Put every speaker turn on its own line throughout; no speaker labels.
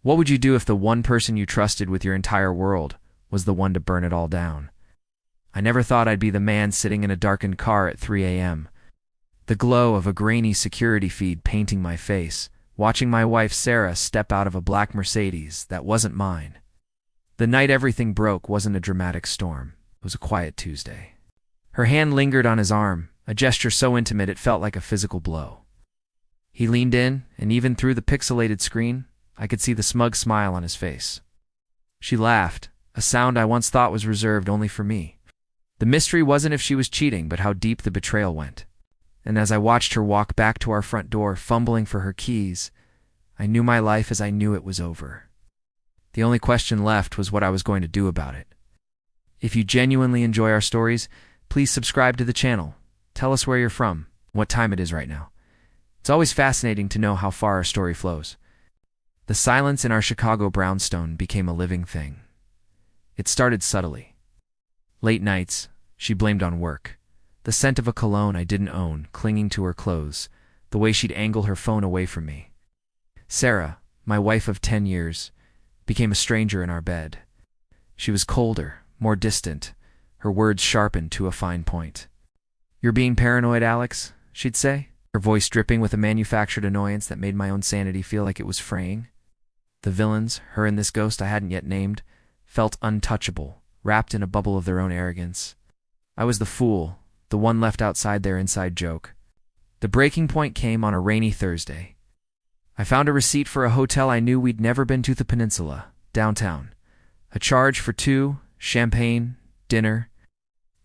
What would you do if the one person you trusted with your entire world was the one to burn it all down? I never thought I'd be the man sitting in a darkened car at 3 a.m., the glow of a grainy security feed painting my face, watching my wife Sarah step out of a black Mercedes that wasn't mine. The night everything broke wasn't a dramatic storm. It was a quiet Tuesday. Her hand lingered on his arm, a gesture so intimate it felt like a physical blow. He leaned in, and even through the pixelated screen, I could see the smug smile on his face. She laughed, a sound I once thought was reserved only for me. The mystery wasn't if she was cheating, but how deep the betrayal went. And as I watched her walk back to our front door, fumbling for her keys, I knew my life as I knew it was over. The only question left was what I was going to do about it. If you genuinely enjoy our stories, please subscribe to the channel. Tell us where you're from, what time it is right now. It's always fascinating to know how far our story flows. The silence in our Chicago brownstone became a living thing. It started subtly. Late nights, she blamed on work. The scent of a cologne I didn't own, clinging to her clothes, the way she'd angle her phone away from me. Sarah, my wife of 10 years, became a stranger in our bed. She was colder, more distant, her words sharpened to a fine point. "You're being paranoid, Alex," she'd say, her voice dripping with a manufactured annoyance that made my own sanity feel like it was fraying. The villains, her and this ghost I hadn't yet named, felt untouchable, wrapped in a bubble of their own arrogance. I was the fool, the one left outside their inside joke. The breaking point came on a rainy Thursday. I found a receipt for a hotel I knew we'd never been to, the Peninsula, downtown. A charge for 2, champagne, dinner.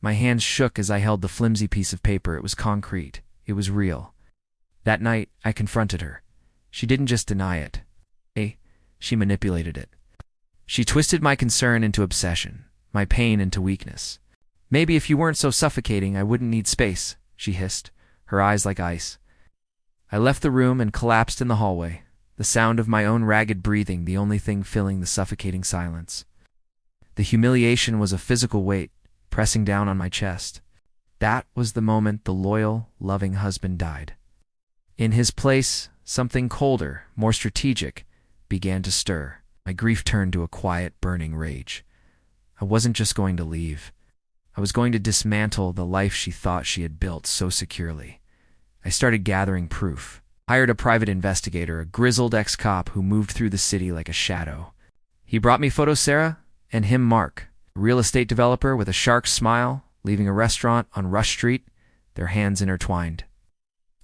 My hands shook as I held the flimsy piece of paper. It was concrete. It was real. That night, I confronted her. She didn't just deny it. She manipulated it. She twisted my concern into obsession, my pain into weakness. "Maybe if you weren't so suffocating, I wouldn't need space," she hissed, her eyes like ice. I left the room and collapsed in the hallway, the sound of my own ragged breathing the only thing filling the suffocating silence. The humiliation was a physical weight, pressing down on my chest. That was the moment the loyal, loving husband died. In his place, something colder, more strategic, began to stir. My grief turned to a quiet, burning rage. I wasn't just going to leave. I was going to dismantle the life she thought she had built so securely. I started gathering proof. Hired a private investigator, a grizzled ex-cop who moved through the city like a shadow. He brought me photos, Sarah, and him, Mark, a real estate developer with a shark smile, leaving a restaurant on Rush Street, their hands intertwined.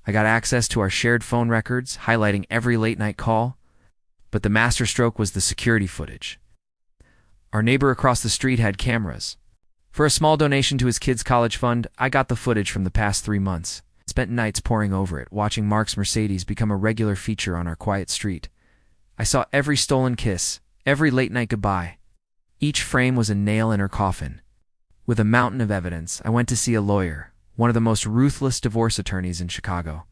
I got access to our shared phone records, highlighting every late-night call, but the masterstroke was the security footage. Our neighbor across the street had cameras. For a small donation to his kids' college fund, I got the footage from the past 3 months. Spent nights poring over it, watching Mark's Mercedes become a regular feature on our quiet street. I saw every stolen kiss, every late-night goodbye. Each frame was a nail in her coffin. With a mountain of evidence, I went to see a lawyer, one of the most ruthless divorce attorneys in Chicago.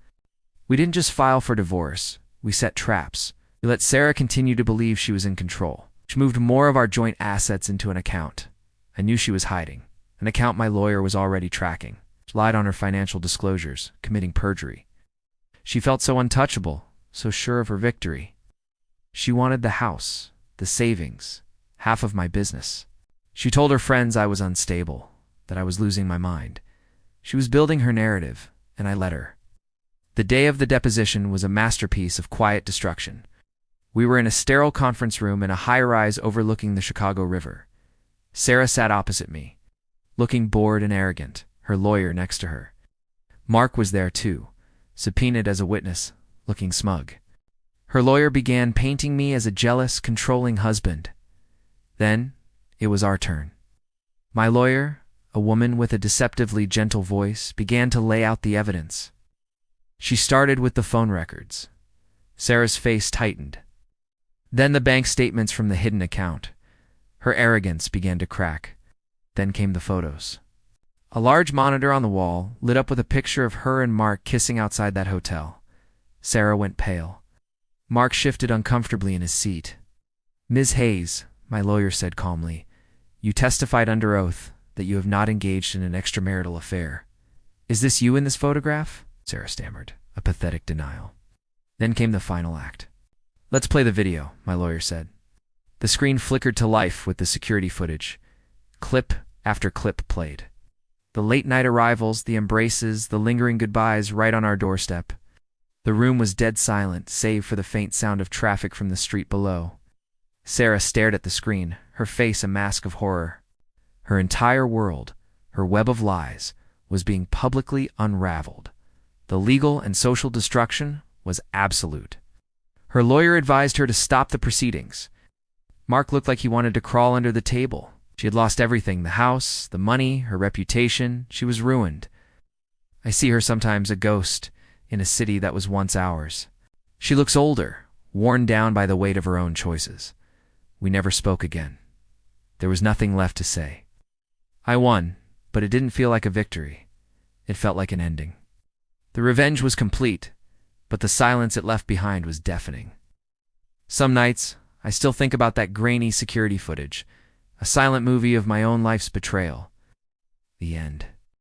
We didn't just file for divorce, we set traps. We let Sarah continue to believe she was in control. She moved more of our joint assets into an account. I knew she was hiding, an account my lawyer was already tracking. She lied on her financial disclosures, committing perjury. She felt so untouchable, so sure of her victory. She wanted the house, the savings, half of my business. She told her friends I was unstable, that I was losing my mind. She was building her narrative, and I let her. The day of the deposition was a masterpiece of quiet destruction. We were in a sterile conference room in a high-rise overlooking the Chicago River. Sarah sat opposite me, looking bored and arrogant, her lawyer next to her. Mark was there too, subpoenaed as a witness, looking smug. Her lawyer began painting me as a jealous, controlling husband. Then, it was our turn. My lawyer, a woman with a deceptively gentle voice, began to lay out the evidence. She started with the phone records. Sarah's face tightened. Then the bank statements from the hidden account. Her arrogance began to crack. Then came the photos. A large monitor on the wall lit up with a picture of her and Mark kissing outside that hotel. Sarah went pale. Mark shifted uncomfortably in his seat. "Ms. Hayes," my lawyer said calmly, "you testified under oath that you have not engaged in an extramarital affair. Is this you in this photograph?" Sarah stammered, a pathetic denial. Then came the final act. Let's play the video, my lawyer said. The screen flickered to life with the security footage. Clip after clip played. The late-night arrivals, the embraces, the lingering goodbyes right on our doorstep. The room was dead silent, save for the faint sound of traffic from the street below. Sarah stared at the screen, her face a mask of horror. Her entire world, her web of lies, was being publicly unraveled. The legal and social destruction was absolute. Her lawyer advised her to stop the proceedings. Mark looked like he wanted to crawl under the table. She had lost everything, the house, the money, her reputation. She was ruined. I see her sometimes, a ghost, in a city that was once ours. She looks older, worn down by the weight of her own choices. We never spoke again. There was nothing left to say. I won, but it didn't feel like a victory. It felt like an ending. The revenge was complete, but the silence it left behind was deafening. Some nights, I still think about that grainy security footage, a silent movie of my own life's betrayal. The end.